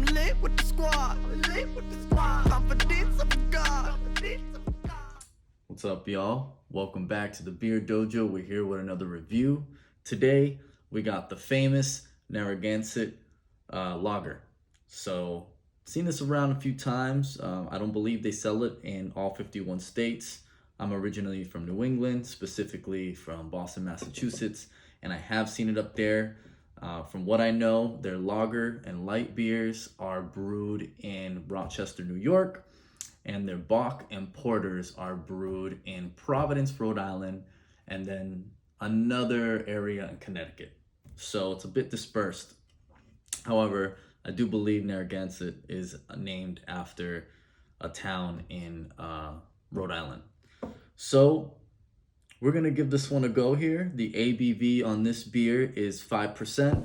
I'm lit with the squad. Lit with the squad. Confidence of a god. What's up, y'all? Welcome back to the Beerdojo. We're here with another review. Today, we got the famous Narragansett lager. So, seen this around a few times. I don't believe they sell it in all 51 states. I'm originally from New England, specifically from Boston, Massachusetts, and I have seen it up there. From what I know, their lager and light beers are brewed in Rochester, New York, and their Bock and Porters are brewed in Providence, Rhode Island, and then another area in Connecticut. So it's a bit dispersed. However, I do believe Narragansett is named after a town in Rhode Island. So we're gonna give this one a go here. The ABV on this beer is 5%.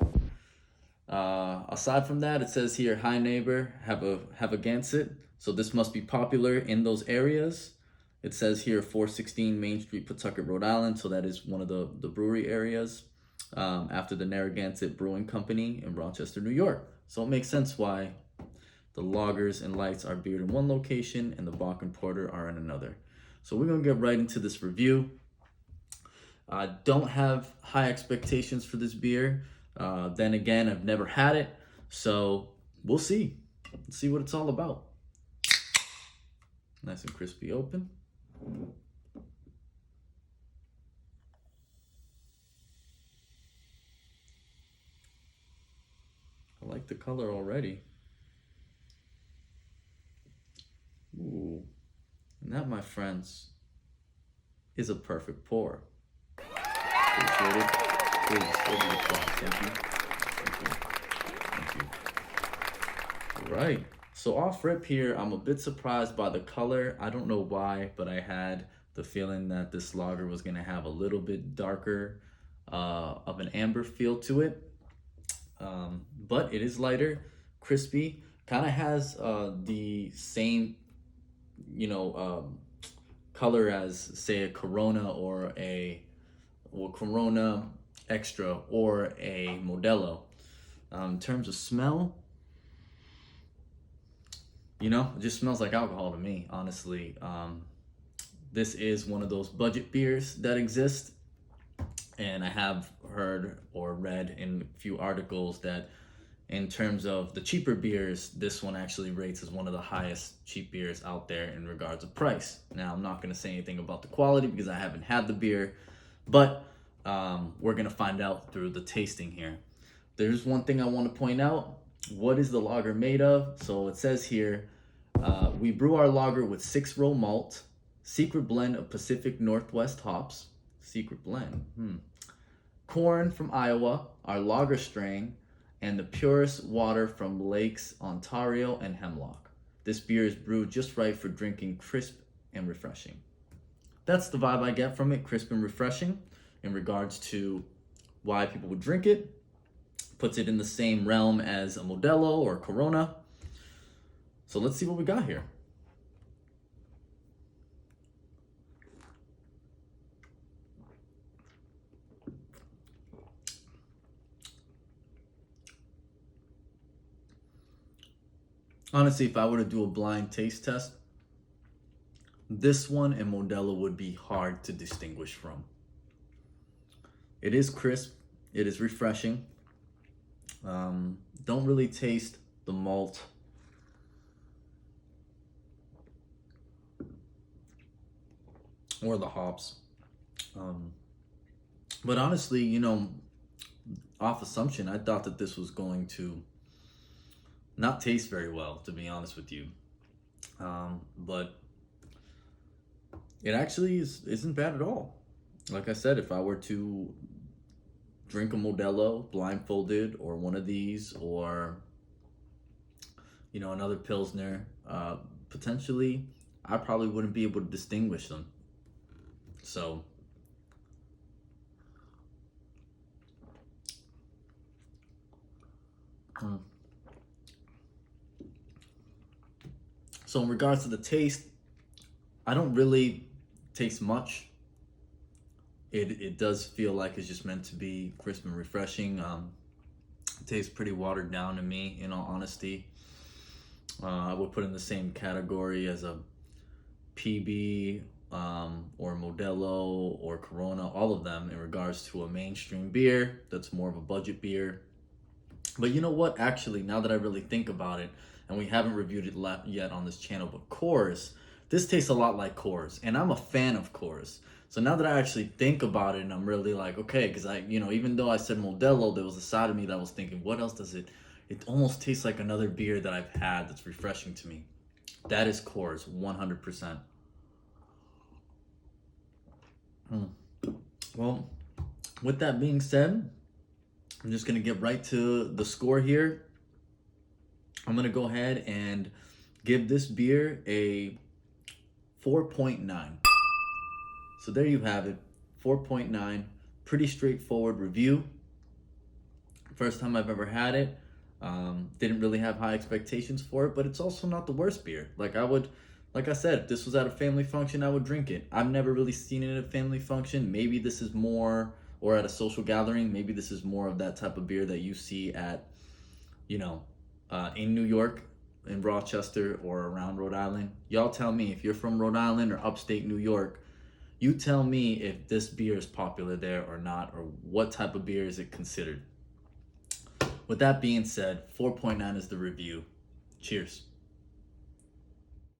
Aside from that, it says here, "Hi neighbor, have a Gansett." So this must be popular in those areas. It says here 416 Main Street, Pawtucket, Rhode Island. So that is one of the brewery areas after the Narragansett Brewing Company in Rochester, New York. So it makes sense why the lagers and lights are beered in one location and the Bock and Porter are in another. So we're gonna get right into this review. I don't have high expectations for this beer. Then again, I've never had it. So we'll see. Let's see what it's all about. Nice and crispy open. I like the color already. Ooh. And that, my friends, is a perfect pour. Appreciate it. Please, hold the applause. Thank you. Thank you. All right. So off rip here, I'm a bit surprised by the color. I don't know why, but I had the feeling that this lager was gonna have a little bit darker of an amber feel to it. But it is lighter, crispy, kind of has the same, color as, say, a Corona or Corona Extra or a Modelo. In terms of smell, it just smells like alcohol to me, honestly. This is one of those budget beers that exist, and I have heard or read in a few articles that in terms of the cheaper beers, this one actually rates as one of the highest cheap beers out there in regards to price. Now, I'm not going to say anything about the quality because I haven't had the beer, but we're going to find out through the tasting here. There's one thing I want to point out. What is the lager made of? So it says here, we brew our lager with 6-row malt, secret blend of Pacific Northwest hops, secret blend, corn from Iowa, our lager strain, and the purest water from Lakes Ontario and Hemlock. This beer is brewed just right for drinking crisp and refreshing. That's the vibe I get from it, crisp and refreshing. In regards to why people would drink it, puts it in the same realm as a Modelo or Corona. So let's see what we got here. Honestly, if I were to do a blind taste test, this one and Modelo would be hard to distinguish from. It is crisp, it is refreshing. Don't really taste the malt. Or the hops. But honestly, off assumption, I thought that this was going to not taste very well, to be honest with you. But it actually isn't bad at all. Like I said, if I were to drink a Modelo blindfolded, or one of these, or another Pilsner, potentially I probably wouldn't be able to distinguish them. So So in regards to the taste, I don't really taste much. It does feel like it's just meant to be crisp and refreshing. tastes pretty watered down to me, in all honesty. I would put in the same category as a PB, or Modelo or Corona, all of them in regards to a mainstream beer that's more of a budget beer. But you know what? Actually, now that I really think about it, and we haven't reviewed it yet on this channel, but Coors, this tastes a lot like Coors, and I'm a fan of Coors. So now that I actually think about it, and I'm really like, okay, because even though I said Modelo, there was a side of me that was thinking, what else does it? It almost tastes like another beer that I've had that's refreshing to me. That is Coors, 100%. Well, with that being said, I'm just gonna get right to the score here. I'm gonna go ahead and give this beer a 4.9. So there you have it, 4.9. Pretty straightforward review. First time I've ever had it. Didn't really have high expectations for it, but it's also not the worst beer. Like I said, if this was at a family function, I would drink it. I've never really seen it at a family function. Maybe this is more, or at a social gathering, maybe this is more of that type of beer that you see at, in New York, in Rochester, or around Rhode Island. Y'all tell me if you're from Rhode Island or upstate New York. You tell me if this beer is popular there or not, or what type of beer is it considered. With that being said, 4.9 is the review. Cheers.